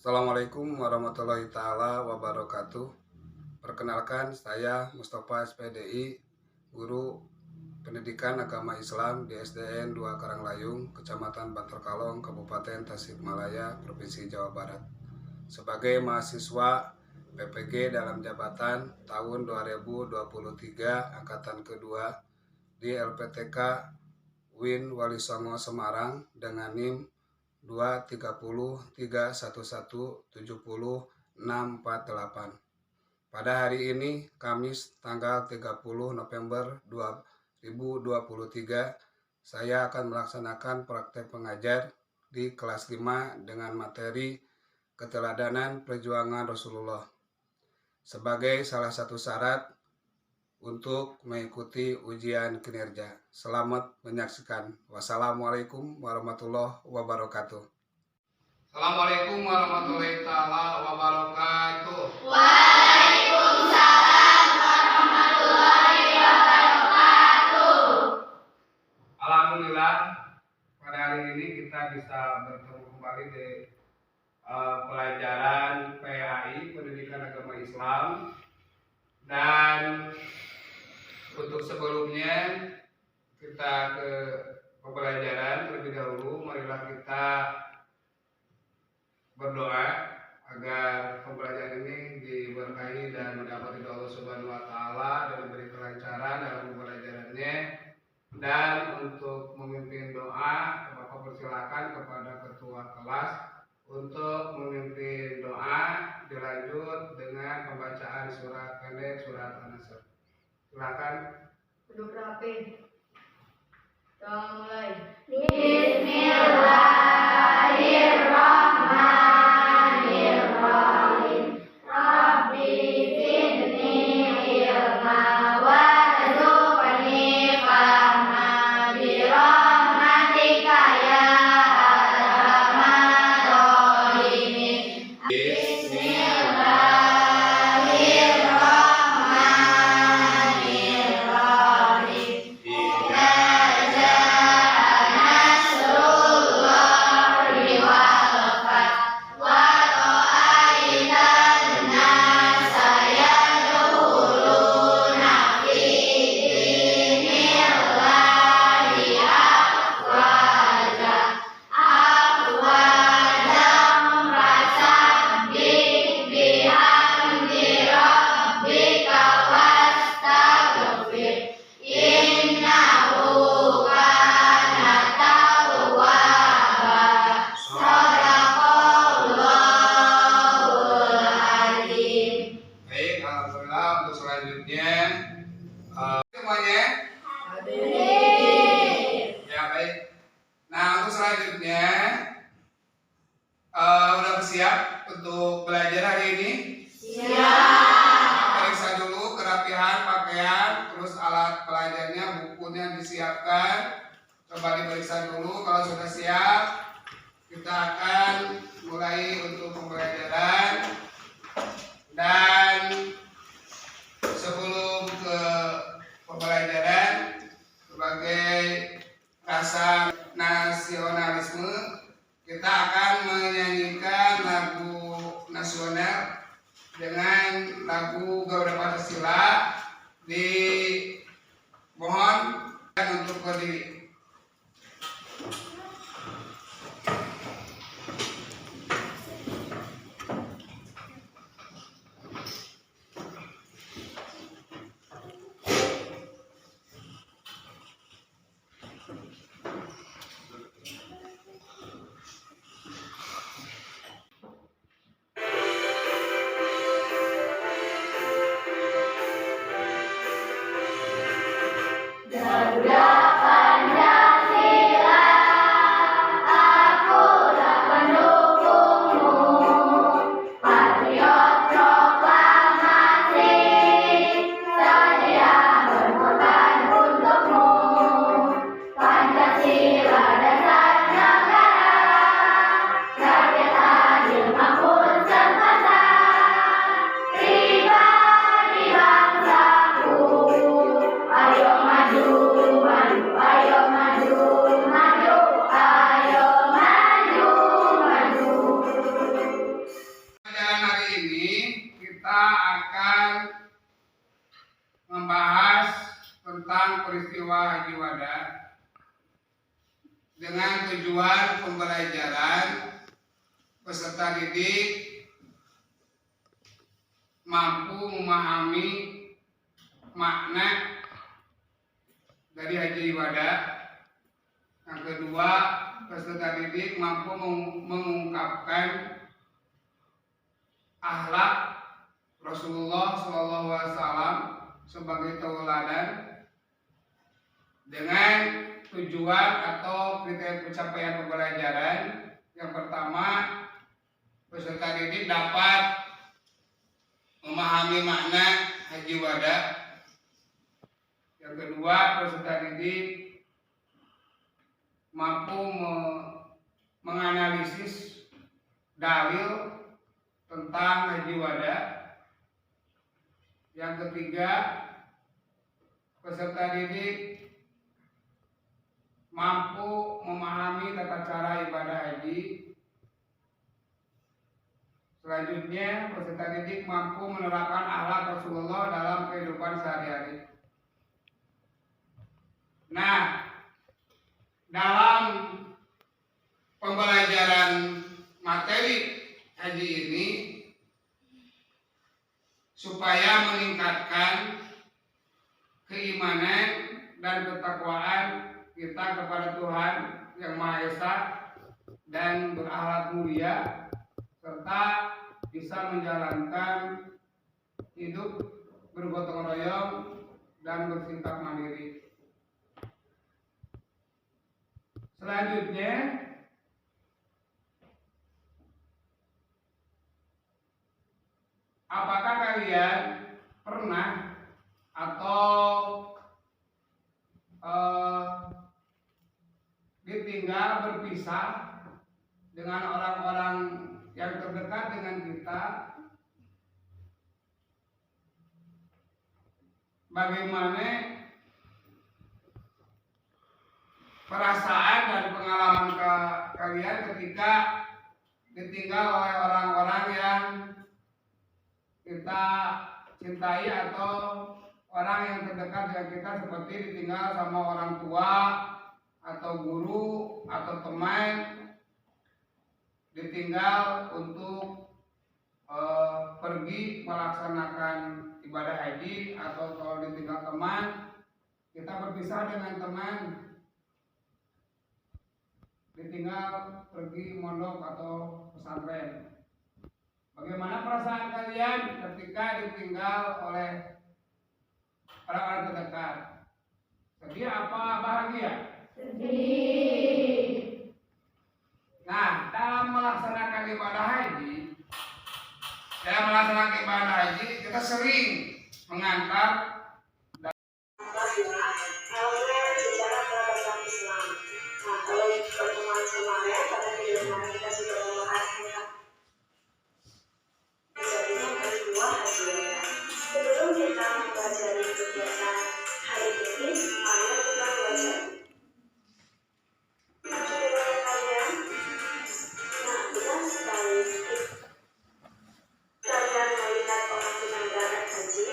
Assalamualaikum warahmatullahi taala wabarakatuh. Perkenalkan, saya Mustafa SPDI, Guru Pendidikan Agama Islam di SDN 2 Karanglayung, Kecamatan Bantarkalong, Kabupaten Tasikmalaya, Provinsi Jawa Barat. Sebagai mahasiswa PPG dalam jabatan tahun 2023 Angkatan kedua di LPTK Win Wali Songo Semarang dengan NIM 23031170648. Pada hari ini, Kamis tanggal 30 November 2023, saya akan melaksanakan praktek pengajar di kelas 5 dengan materi keteladanan perjuangan Rasulullah sebagai salah satu syarat untuk mengikuti ujian kinerja. Selamat menyaksikan. Wassalamualaikum warahmatullahi wabarakatuh. Assalamualaikum warahmatullahi wabarakatuh. Waalaikumsalam warahmatullahi wabarakatuh. Alhamdulillah, pada hari ini kita bisa bertemu kembali di pelajaran PAI, Pendidikan Agama Islam. Dan untuk sebelumnya kita ke pembelajaran terlebih dahulu, marilah kita berdoa agar pembelajaran ini diberkahi dan mendapat ridho Allah Subhanahu wa taala dan diberi kelancaran dalam pembelajarannya. Dan untuk memimpin doa, Bapak persilakan kepada ketua kelas untuk memimpin doa, dilanjut dengan pembacaan surat pendek, surat An-Nasr. Silakan. Duduk rapi. Kita mulai. Bismillahirrahmanirrahim. Rabbi zidni ilma warzuqni fahma birahmatika ya arhamar rahimin. Bismillahirrahmanirrahim. Idza jaa nasrullahi wal fath wa ra'aitan nasa yadkhuluna fi dinillahi afwaja fasabbih bihamdi rabbika wastaghfir innahu kana tawwaba. Shadaqallahul azim. Baik, alhamdulillah. Untuk selanjutnya semuanya ya baik. Nah, untuk selanjutnya udah bersiap untuk belajar hari ini? Siap. Periksa dulu kerapihan pakaian, terus alat belajarnya, bukunya disiapkan. Coba diperiksa dulu. Kalau sudah siap, kita akan mulai untuk pembelajaran. Dan sebelum ke pembelajaran, sebagai rasa nasionalisme, kita akan menyanyikan lagu nasional dengan lagu Garuda Pancasila. Dimohon untuk berdiri. Garuda kita akan membahas tentang peristiwa Haji Wada dengan tujuan pembelajaran peserta didik mampu memahami makna dari Haji Wada. Yang kedua, peserta didik mampu mengungkapkan akhlak Rasulullah SAW sebagai tauladan dengan tujuan atau kriteria pencapaian pembelajaran. Yang pertama, peserta didik dapat memahami makna Haji Wada. Yang kedua, peserta didik mampu menganalisis dalil tentang Haji Wada. Yang ketiga, peserta didik mampu memahami tata cara ibadah haji. Selanjutnya, peserta didik mampu menerapkan akhlak Rasulullah dalam kehidupan sehari-hari. Nah, dalam pembelajaran materi haji ini, supaya meningkatkan keimanan dan ketakwaan kita kepada Tuhan Yang Maha Esa dan berakhlak mulia, serta bisa menjalankan hidup bergotong royong dan bersikap mandiri. Selanjutnya, apakah kalian pernah atau ditinggal berpisah dengan orang-orang yang terdekat dengan kita? Bagaimana perasaan dan pengalaman kalian ketika ditinggal oleh orang-orang yang kita cintai atau orang yang terdekat dengan kita, seperti ditinggal sama orang tua atau guru atau teman, ditinggal untuk pergi melaksanakan ibadah haji, atau kalau ditinggal teman, kita berpisah dengan teman, ditinggal pergi mondok atau pesantren. Bagaimana perasaan kalian ketika ditinggal oleh orang-orang terdekat? Sedih apa bahagia? Sedih. Nah, dalam melaksanakan ibadah haji, kita sering mengantar sejarah peradaban Islam. Nah, kalau pertemuan kemarin, pada video kemarin kita sudah membahas tentang jadinya kedua haji wada. Sebelum kita mempelajari kegiatan hari ini, mari kita belajar. Saudara kalian, nah benar sekali. Kalian melihat orang sedang berangkat haji,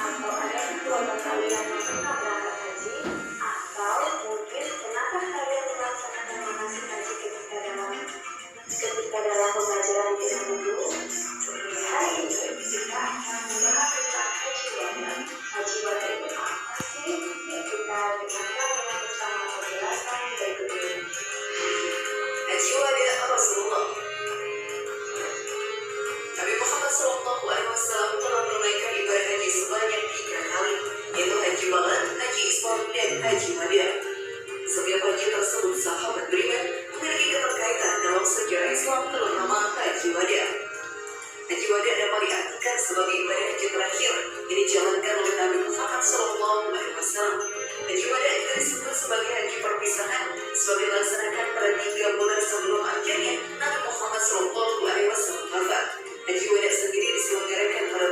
atau ada keluarga kalian yang pernah berangkat haji, atau mungkin pernahkah kalian melaksanakan manasik haji ketika dalam pembelajaran kita dulu? Hari ini kita akan membahas tentang haji wada. Haji wada itu apa sih? Kita dengarkan bersama penjelasan berikut ini. Haji wada Rasulullah. Nabi Muhammad SAW telah menunaikan ibadah haji sebanyak 3 kali, yaitu haji wada, haji islam, dan haji wada. Setiap haji tersebut sahabat beriman memiliki keterkaitan dalam sejarah Islam, terutama haji wada. Haji wada dapat diartikan sebagai ibadah haji terakhir yang dijalankan oleh Nabi Muhammad SAW. Haji wada juga disebut sebagai haji perpisahan, sebab dilaksanakan pada 3 bulan sebelum akhirnya Nabi Muhammad SAW wafat. Haji wada sendiri diselenggarakan pada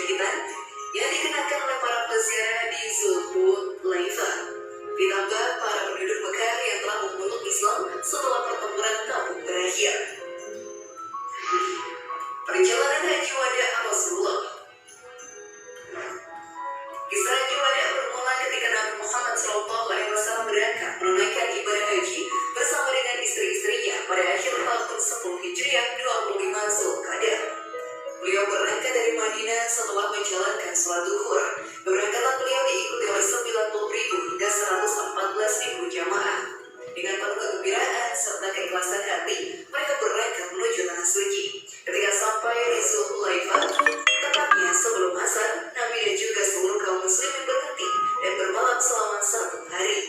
penyakitan yang dikenakan oleh para peziarah di Zulhulaifah. Ditambah para penduduk Mekah yang telah memeluk Islam setelah pertempuran Tabuk berakhir. Perjalanan haji wada Rasulullah. Kisah haji wada bermula ketika Nabi Muhammad SAW berangkat menunaikan ibadah haji bersama dengan istri-istrinya pada akhir tahun 10 Hijriah 25 Zulqa'dah. Beliau berangkat dari Madinah setelah menjalankan sholat zuhur. Keberangkatan beliau diikuti oleh 90.000 hingga 114.000 jamaah. Dengan penuh kegembiraan serta keikhlasan hati, mereka berangkat menuju tanah suci. Ketika sampai di Zulhulaifah, tepatnya sebelum asar, Nabi dan juga seluruh kaum muslimin berhenti dan bermalam selama 1 hari.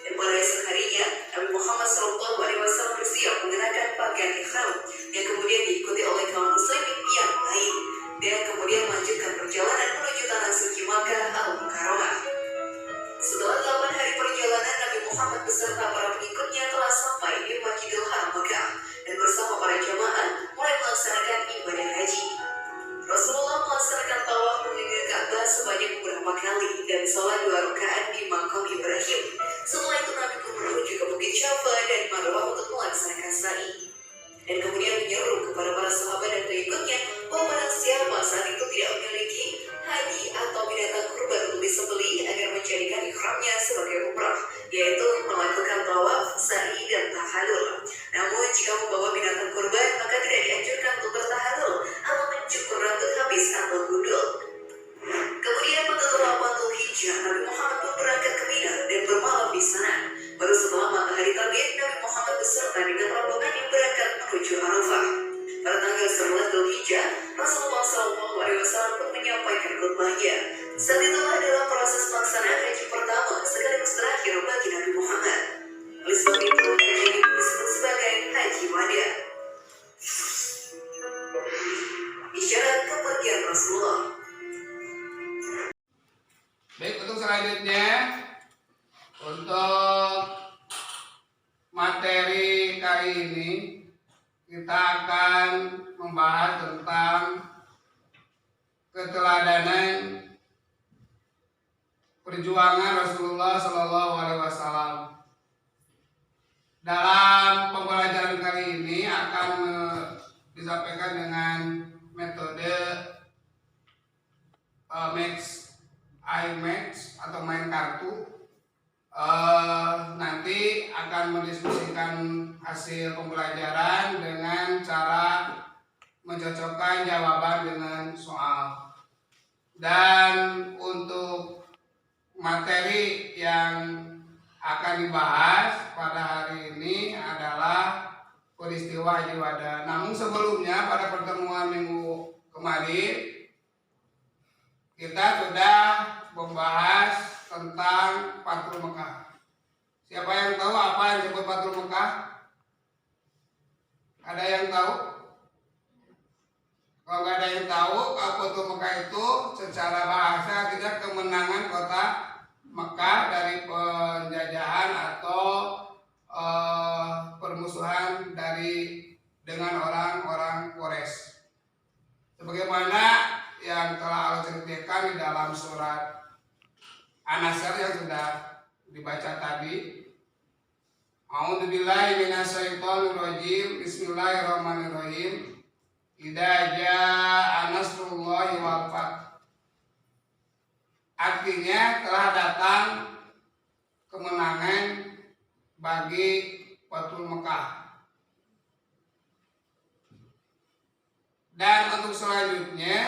Dan pada esok harinya, Nabi Muhammad SAW bersiap mengenakan pakaian ihram yang kemudian diikuti oleh kaum muslimin yang lain, dan kemudian melanjutkan perjalanan menuju tanah suci Makkah Al-Mukarramah. Setelah 8 hari perjalanan, Nabi Muhammad beserta para pengikutnya telah sampai di Masjidil Haram Makkah dan bersama para jamaah mulai melaksanakan ibadah haji. Rasulullah melaksanakan tawaf mengelilingi Ka'bah sebanyak beberapa kali dan sholat 2 rakaat di Maqam Ibrahim. Setelah itu Nabi pun menuju ke Bukit Syafa dan Marwah untuk melaksanakan sa'i. Dan kemudian menyeru kepada para sahabat dan pengikutnya bahwa barang siapa saat itu tidak memiliki haji atau binatang kurban untuk disembelih agar menjadikan ihramnya sebagai umrah, yaitu melakukan tawaf, sa'i, dan tahallul. Namun jika membawa binatang kurban, maka tidak dianjurkan untuk bertahallul atau mencukur rambut habis atau gundul. Kemudian pada 8 Dzulhijjah, Nabi Muhammad pun berangkat ke Mina dan bermalam di sana. Baru setelah matahari terbit, Nabi Muhammad beserta dengan rombongannya berangkat menuju Arafah. Pada tanggal 11 Dzulhijjah, Rasulullah SAW pun menyampaikan khutbahnya. Saat itulah dalam proses pelaksanaan haji pertama sekaligus terakhir bagi Nabi Muhammad. Oleh sebab itu, haji ini disebut sebagai haji wada. Isyarat kepergian Rasulullah. Baik, untuk selanjutnya, untuk materi kali ini kita akan membahas tentang keteladanan perjuangan Rasulullah SAW. Dalam pembelajaran kali ini akan disampaikan dengan metode IMAX atau main kartu. Nanti akan mendiskusikan hasil pembelajaran dengan cara mencocokkan jawaban dengan soal. Dan untuk materi yang akan dibahas pada hari ini adalah peristiwa haji wada. Namun sebelumnya pada pertemuan minggu kemarin kita sudah membahas tentang Fathul Mekah. Siapa yang tahu apa yang disebut Fathul Mekah? Ada yang tahu? Kalau nggak ada yang tahu, Fathul Mekah itu secara bahasa artinya kemenangan kota Mekah dari penjajahan atau permusuhan dengan orang-orang Quraisy. Sebagaimana yang telah Allah ceritakan di dalam surat An-Nasr yang sudah dibaca tadi. A'udzubillahi minasyaitonir rajim. Bismillahirrahmanirrahim. Idza jaa nasrullahi wal fath. Artinya telah datang kemenangan bagi Fathul Mekah. Dan untuk selanjutnya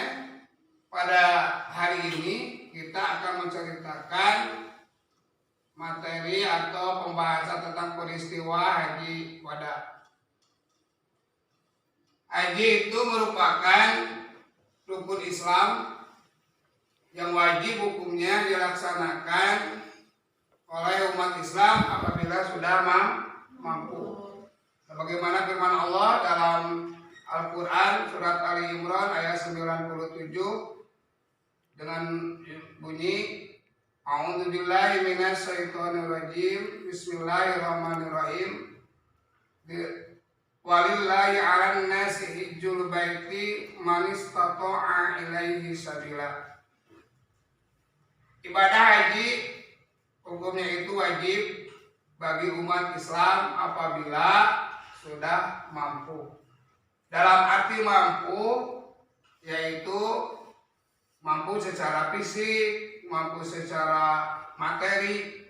pada hari ini kita akan menceritakan materi atau pembahasan tentang peristiwa haji wada. Haji itu merupakan rukun Islam yang wajib hukumnya dilaksanakan oleh umat Islam apabila sudah mampu. Sebagaimana firman Allah dalam Al-Quran surat Ali Imran ayat 97 dengan bunyi A'udzubillahi minasyaitonir rajim. Bismillahirrahmanirrahim. walillahi 'alan nasi hijjul baiti man istata'a ilaihi sabila. Ibadah haji hukumnya itu wajib bagi umat Islam apabila sudah mampu. Dalam arti mampu yaitu mampu secara fisik, mampu secara materi,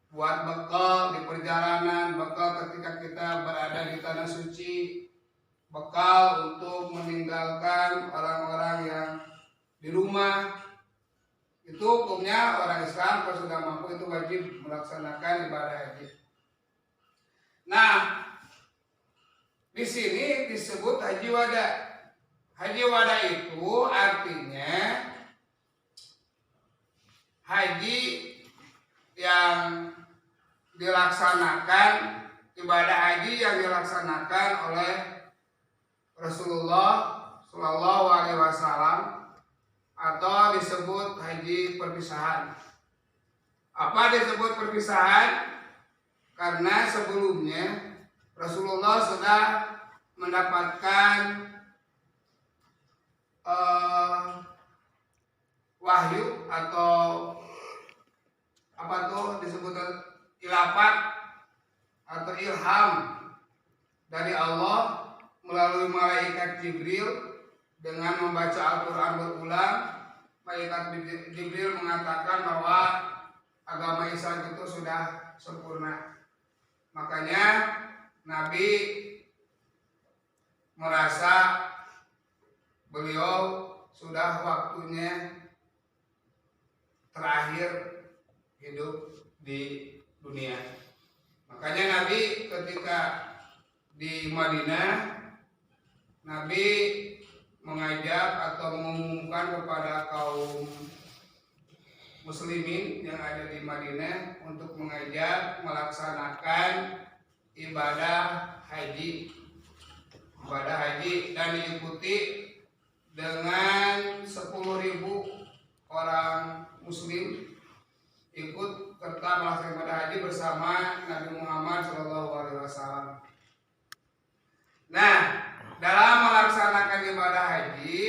buat bekal di perjalanan, bekal ketika kita berada di tanah suci, bekal untuk meninggalkan orang-orang yang di rumah. Itu hukumnya orang Islam kalau sudah mampu itu wajib melaksanakan ibadah haji. Nah, di sini disebut haji wada. Haji wada itu artinya haji yang dilaksanakan, ibadah haji yang dilaksanakan oleh Rasulullah Shallallahu Alaihi Wasallam atau disebut haji perpisahan. Apa disebut perpisahan? Karena sebelumnya Rasulullah sudah mendapatkan wahyu atau apa tuh disebut ilafat atau ilham dari Allah melalui malaikat Jibril dengan membaca Al-Quran berulang. Malaikat Jibril mengatakan bahwa agama Islam itu sudah sempurna. Makanya Nabi merasa beliau sudah waktunya terakhir hidup di dunia. Makanya Nabi ketika di Madinah, Nabi mengajak atau mengumumkan kepada kaum muslimin yang ada di Madinah untuk mengajak melaksanakan ibadah haji. Ibadah haji dan diikuti dengan 10.000 orang muslim ikut serta melaksanakan ibadah haji bersama Nabi Muhammad SAW. Nah, dalam melaksanakan ibadah haji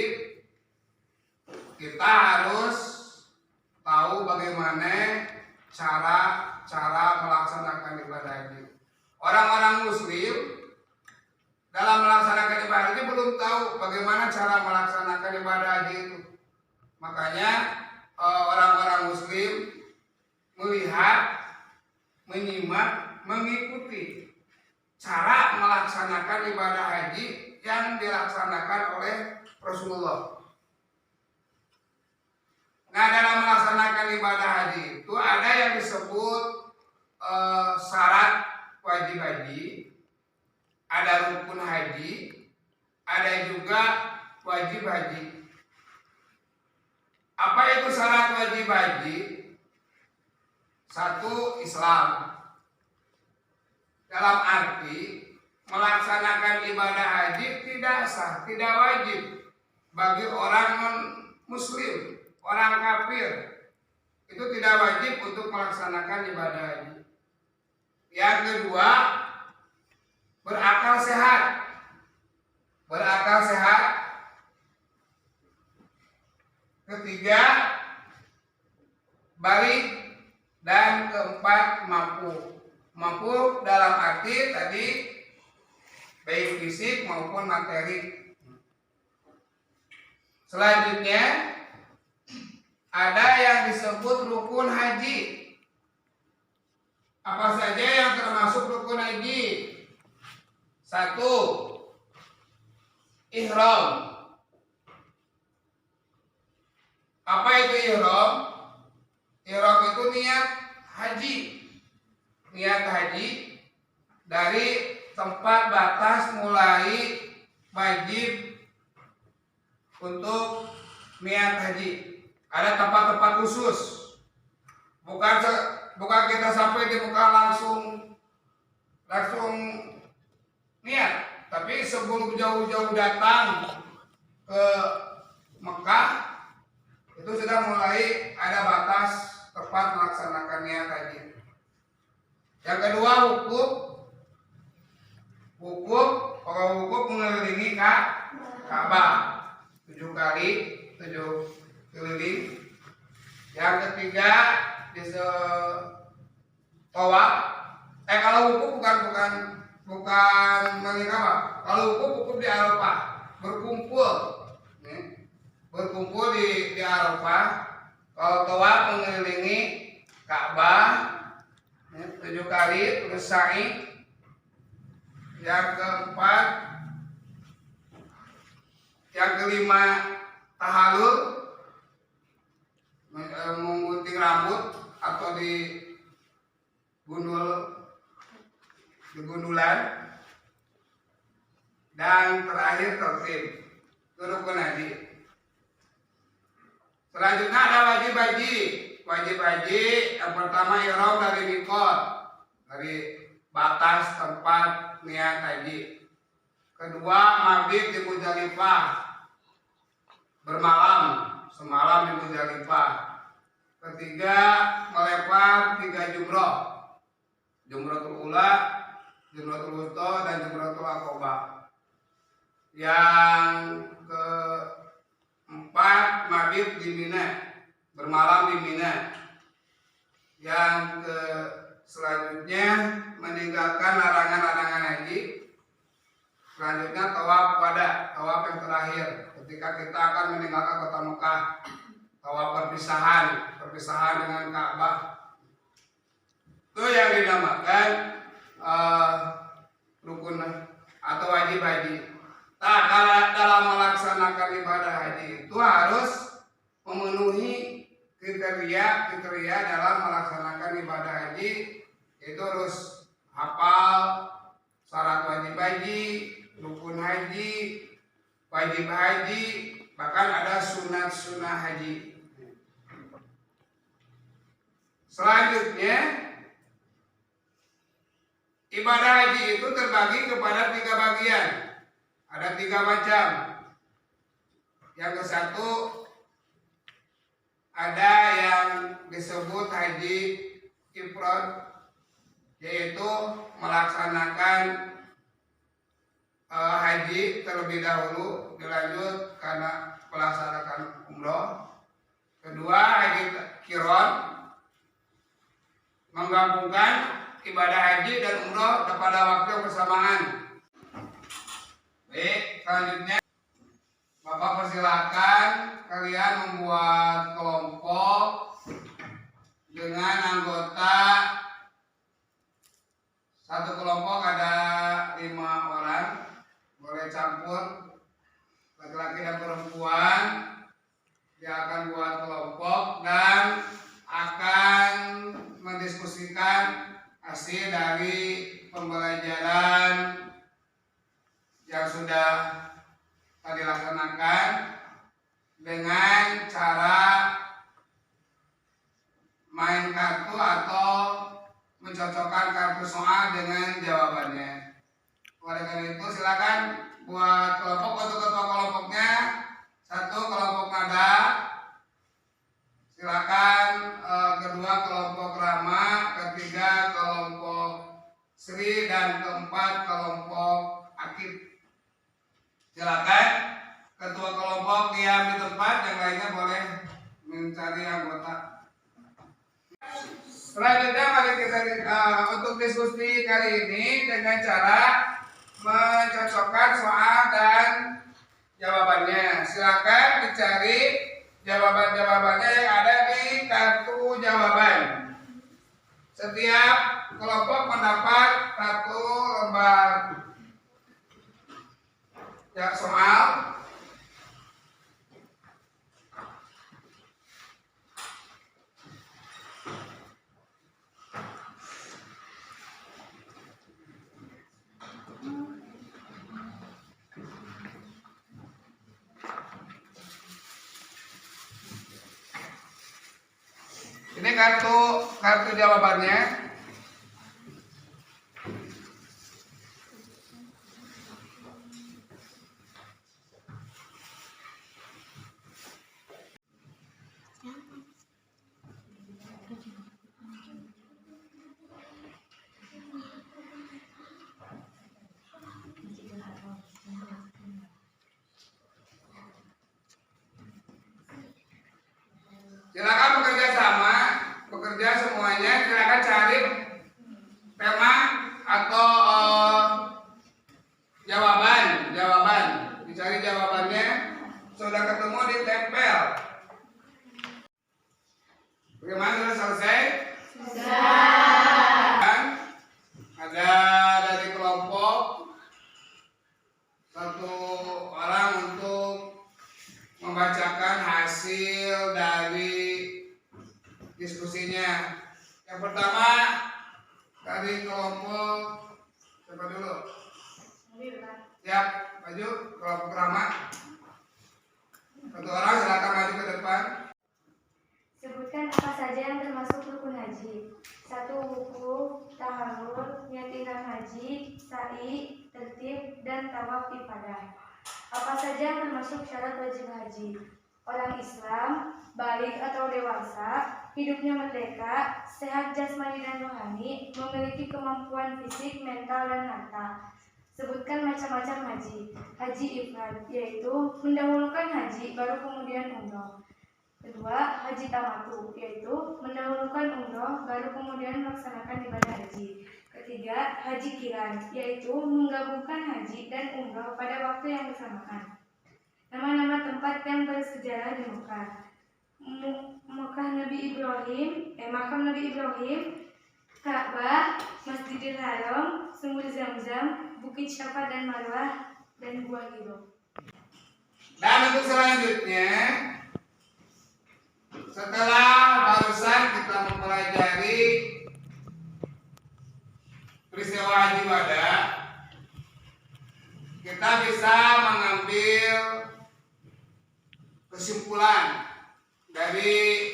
kita harus tahu bagaimana cara melaksanakan ibadah haji. Orang-orang muslim dalam melaksanakan ibadah haji belum tahu bagaimana cara melaksanakan ibadah haji itu. Makanya orang-orang muslim melihat, menyimak, mengikuti cara melaksanakan ibadah haji yang dilaksanakan oleh Rasulullah. Nah, dalam melaksanakan ibadah haji itu ada yang disebut syarat wajib haji, ada rukun haji, ada juga wajib haji. Apa itu syarat wajib haji? Satu, Islam. Dalam arti melaksanakan ibadah haji tidak sah, tidak wajib bagi orang non-muslim, orang kafir. Itu tidak wajib untuk melaksanakan ibadah haji. Yang kedua, berakal sehat. Berakal sehat. Ketiga, balik. Dan keempat, mampu. Mampu dalam arti tadi baik fisik maupun materi. Selanjutnya ada yang disebut rukun haji. Apa saja yang termasuk rukun haji? Satu, ihram. Apa itu ihram? Ihram itu niat haji. Niat haji dari tempat batas mulai wajib untuk niat haji. Ada tempat-tempat khusus. Bukan kita sampai di Mekah langsung niat, tapi sebelum jauh-jauh datang ke Mekah itu sudah mulai ada batas tempat melaksanakan niat haji. Yang kedua, wukuf mengelilingi Ka'bah 7 kali 7 keliling. Yang ketiga tawaf. Kalau wukuf bukan mengelilingi Ka'bah. Kalau wukuf di Arafah, berkumpul di Arafah. Kalau tawaf mengelilingi Ka'bah 7 kali terus sa'i. Yang keempat, yang kelima tahallul, menggunting rambut atau gundulan, dan terakhir tertib rukun haji. Selanjutnya ada wajib haji. Yang pertama ihram dari mikot, dari batas tempat niat haji. Kedua mabit di Muzdalifah, bermalam semalam di Muzdalifah. Ketiga melempar 3 jumroh, jumrohul ula, jumrohul wusta, dan jumrohul aqobah. Yang keempat mabit di Mina, bermalam di Mina. Yang selanjutnya meninggalkan larangan-larangan haji. Selanjutnya tawaf wada, tawaf yang terakhir ketika kita akan meninggalkan kota Mekah. Tawaf perpisahan dengan Ka'bah. Itu yang dinamakan rukun atau wajib haji. Nah, dalam melaksanakan ibadah haji itu harus memenuhi kriteria dalam melaksanakan ibadah haji. Itu harus hafal syarat wajib haji, rukun haji, wajib haji, bahkan ada sunat-sunah haji. Selanjutnya, ibadah haji itu terbagi kepada 3 bagian. Ada 3 macam. Yang ke satu, ada yang disebut haji ifrad, yaitu melaksanakan haji terlebih dahulu, dilanjut karena melaksanakan umroh. Kedua haji qiron, menggabungkan ibadah haji dan umroh pada waktu yang bersamaan. Baik, selanjutnya Bapak persilakan kalian membuat kelompok dengan anggota. Satu kelompok ada 5 orang, boleh campur laki-laki dan perempuan. Dia akan buat kelompok dan akan mendiskusikan hasil dari pembelajaran yang sudah dilaksanakan dengan cara main kartu atau mencocokkan kartu soal dengan jawabannya. Oleh karena itu silakan buat kelompok. Untuk ketua kelompoknya, 1 kelompok nada, silakan. Kedua kelompok Rama, ketiga kelompok Sri, dan keempat kelompok Akib. Silakan ketua kelompok diam di tempat, yang lainnya boleh mencari anggota. Selanjutnya mari kita untuk diskusi kali ini dengan cara mencocokkan soal dan jawabannya. Silakan dicari jawaban-jawabannya yang ada di kartu jawaban. Setiap kelompok mendapat 1 lembar soal. Ini kartu jawabannya. Silakan bekerja sama, bekerja semuanya. Silakan cari tema atau jawaban. Dicari jawabannya. Sudah ketemu, ditempel. Bagaimana, sudah selesai? Dan ada dari kelompok satu orang untuk membacakan hasil dari diskusinya. Yang pertama dari kelompok siapa dulu? Siap, maju kelompok Rama. Satu orang silakan maju ke depan. Sebutkan apa saja yang termasuk rukun haji. 1. Wukuf, tahallul, i'tikaf haji, sa'i, tertib, dan tawaf ibadah. Apa saja yang termasuk syarat wajib haji? Orang Islam, balik atau dewasa, hidupnya merdeka, sehat jasmani dan rohani, memiliki kemampuan fisik, mental, dan harta. Sebutkan macam-macam haji. Haji ifrad, yaitu mendahulukan haji, baru kemudian umroh. Kedua, haji tamatu, yaitu mendahulukan umroh, baru kemudian melaksanakan ibadah haji. Ketiga, haji kiran, yaitu menggabungkan haji dan umroh pada waktu yang bersamaan. Nama-nama tempat yang bersejarah di Mekah. Makam Nabi Ibrahim, Ka'bah, Masjidil Haram, Sumur Zam-Zam, Bukit Syafa dan Marwah, dan Gua Hiro. Dan untuk selanjutnya, setelah barusan kita mempelajari peristiwa haji wada, kita bisa mengambil kesimpulan dari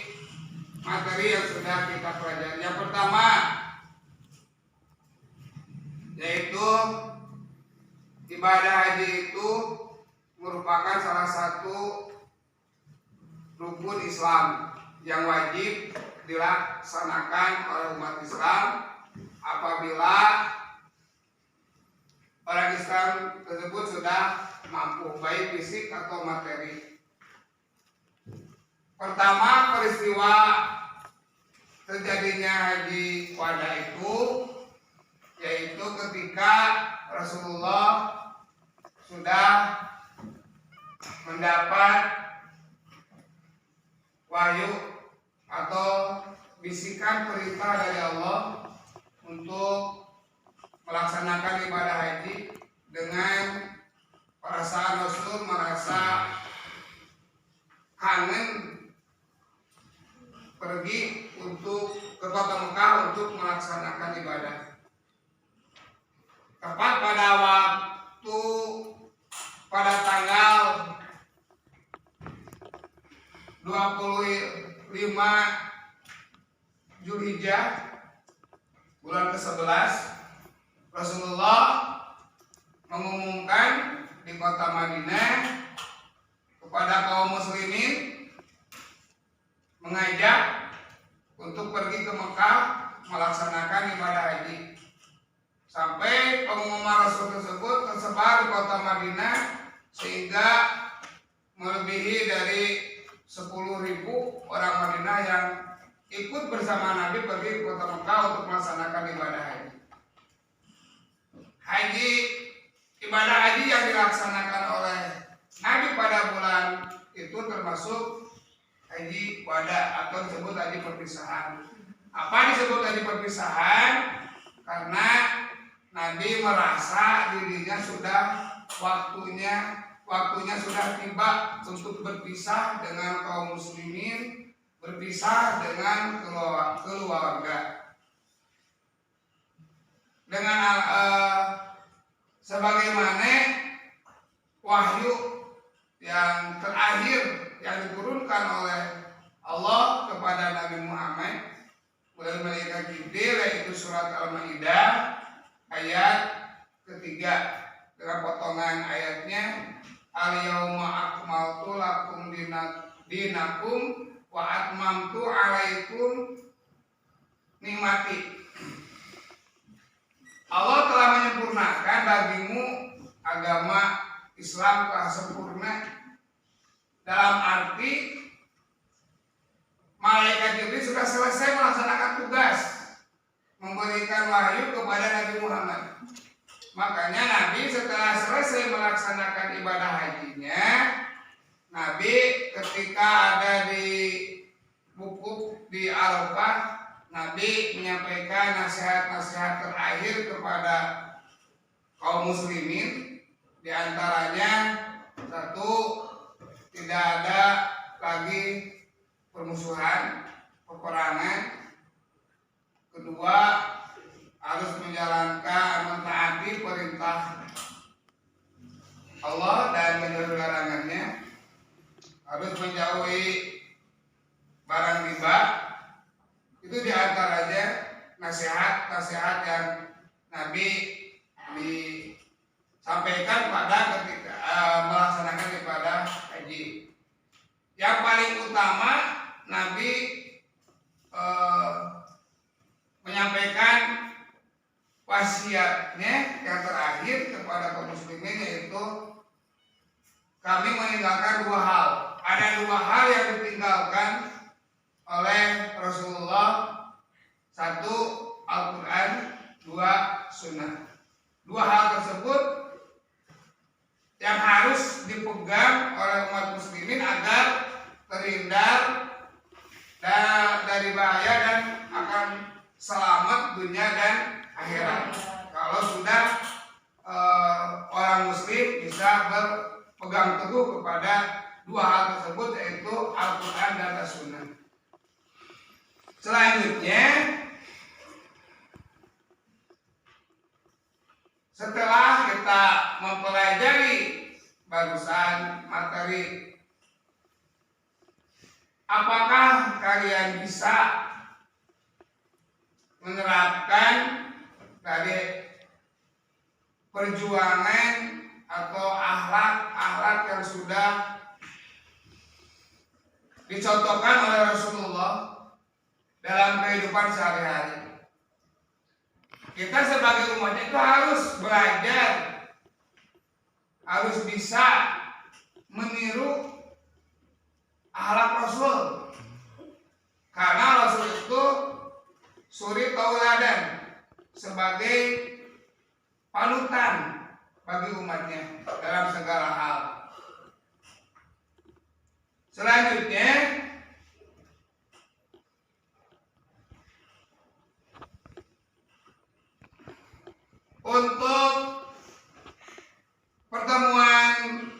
materi yang sudah kita pelajari. Yang pertama yaitu ibadah haji itu merupakan salah satu rukun Islam yang wajib dilaksanakan oleh umat Islam apabila orang Islam tersebut sudah mampu, baik fisik atau materi. Pertama, peristiwa terjadinya haji wada itu yaitu ketika Rasulullah sudah mendapat wahyu atau bisikan perintah dari Allah untuk melaksanakan ibadah haji, dengan perasaan Rasul merasa kangen pergi untuk ke kota Mekah untuk melaksanakan ibadah. Tepat pada waktu pada tanggal 25 Zulhijjah bulan ke-11, Rasulullah mengumumkan di kota Madinah kepada kaum muslimin, mengajak untuk pergi ke Mekah melaksanakan ibadah haji. Sampai pengumuman Rasul tersebut tersebar di kota Madinah sehingga melebihi dari 10.000 orang Madinah yang ikut bersama Nabi pergi ke kota Mekah untuk melaksanakan ibadah haji. Ibadah haji yang dilaksanakan oleh Nabi pada bulan itu termasuk haji wada atau disebut haji perpisahan. Apa disebut haji perpisahan? Karena Nabi merasa dirinya sudah waktunya sudah tiba untuk berpisah dengan kaum muslimin, berpisah dengan keluarga. Dengan sebagaimana wahyu yang terakhir yang diturunkan oleh Allah kepada Nabi Muhammad melalui malaikat Jibril, yaitu surat Al-Maidah ayat ketiga dengan potongan ayatnya, al-yauma akmaltu lakum dinakum wa atmamtu alaikum nikmati. Allah telah menyempurnakan bagimu agama Islam telah sempurna, dalam arti ketika ada di wukuf di Arafah, Nabi menyampaikan nasihat-nasihat terakhir kepada kaum muslimin, di antaranya satu, tidak ada lagi permusuhan, peperangan. Kedua, harus menjalankan, mentaati perintah Allah dan menjauhi larangannya. Harus menjauhi barang riba. Itu diantaranya nasihat-nasihat yang Nabi disampaikan pada ketika melaksanakan ibadah haji. Yang paling utama, Nabi menyampaikan wasiatnya yang terakhir kepada kaum muslimin, yaitu kami meninggalkan dua hal. Ada dua hal yang ditinggalkan oleh Rasulullah. Satu, Al-Quran. Dua, Sunnah. Dua hal tersebut yang harus dipegang oleh umat muslimin agar terhindar dari bahaya dan akan selamat dunia dan akhirat. Kalau sudah orang muslim bisa berpegang teguh kepada dua hal tersebut, yaitu Al-Quran dan As-Sunnah. Selanjutnya, setelah kita mempelajari barusan materi, apakah kalian bisa menerapkan dari perjuangan atau akhlak yang sudah dicontohkan oleh Rasulullah dalam kehidupan sehari-hari? Kita sebagai umatnya itu harus belajar, harus bisa meniru akhlak Rasul, karena Rasul itu suri tauladan sebagai panutan bagi umatnya dalam segala hal. Selanjutnya, untuk pertemuan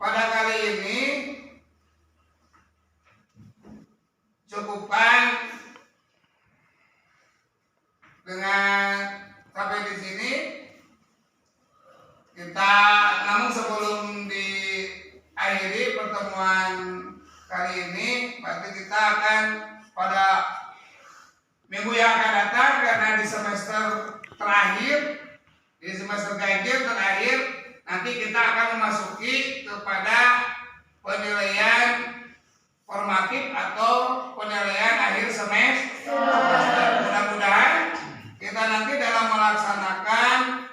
pada kali ini cukupkan dengan sampai di sini. Namun sebelum diakhiri pertemuan kali ini, berarti kita akan pada minggu yang akan datang, karena di semester terakhir, di semester ganjil terakhir, nanti kita akan memasuki kepada penilaian formatif atau penilaian akhir semester. Mudah-mudahan kita nanti dalam melaksanakan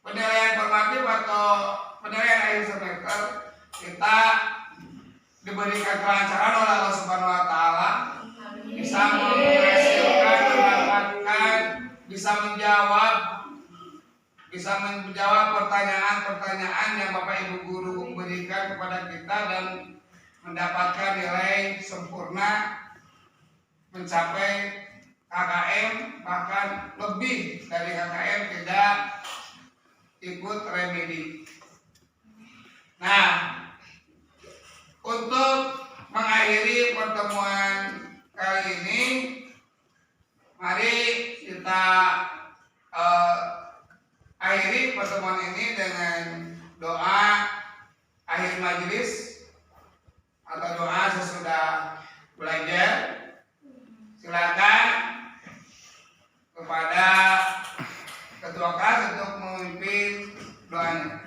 penilaian formatif atau penilaian akhir semester, kita diberikan kelancaran oleh Allah Subhanahu wa taala, bisa menghasilkan, mendapatkan, bisa menjawab pertanyaan-pertanyaan yang Bapak Ibu guru berikan kepada kita, dan mendapatkan nilai sempurna mencapai KKM, bahkan lebih dari KKM, tidak ikut remedi. Nah, untuk mengakhiri pertemuan kali ini, mari kita akhiri pertemuan ini dengan doa akhir majelis atau doa sesudah belajar. Silakan kepada ketua kelas untuk memimpin doanya.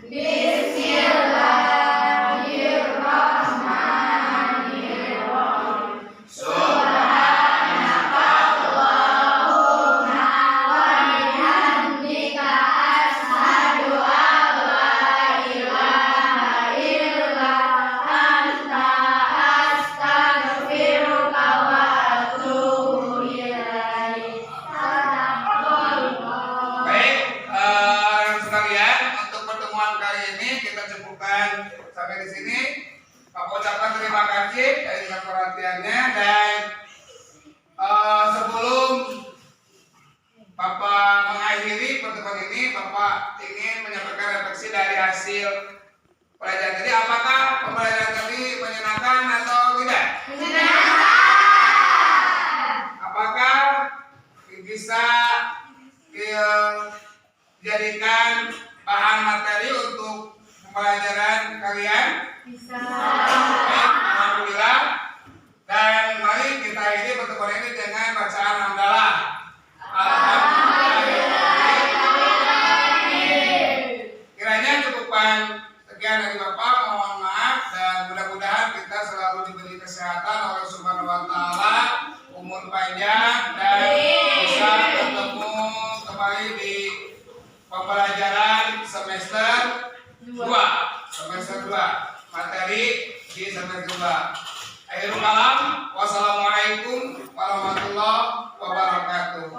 Bismillahirrahmanirrahim. kita cukupkan sampai di sini. Papa ucapkan terima kasih atas perhatiannya dan sebelum Papa mengakhiri pertemuan ini, Papa ingin menyampaikan refleksi dari hasil pelajaran tadi. Apakah pembelajaran tadi menyenangkan atau tidak? Apakah bisa dijadikan bahan materi untuk pembelajaran kalian? Bisa. Alhamdulillah. Dan mari kita ini pertemuan ini dengan bacaan hamdalah. Kiranya cukupkan sekian dari Bapak. Mohon maaf dan mudah-mudahan kita selalu diberi kesehatan oleh Subhanahu wa Ta'ala, umur panjang dan bisa bertemu kembali di pembelajaran semester 2 materi di semester 2. Akhirul kalam, wassalamualaikum warahmatullahi wabarakatuh.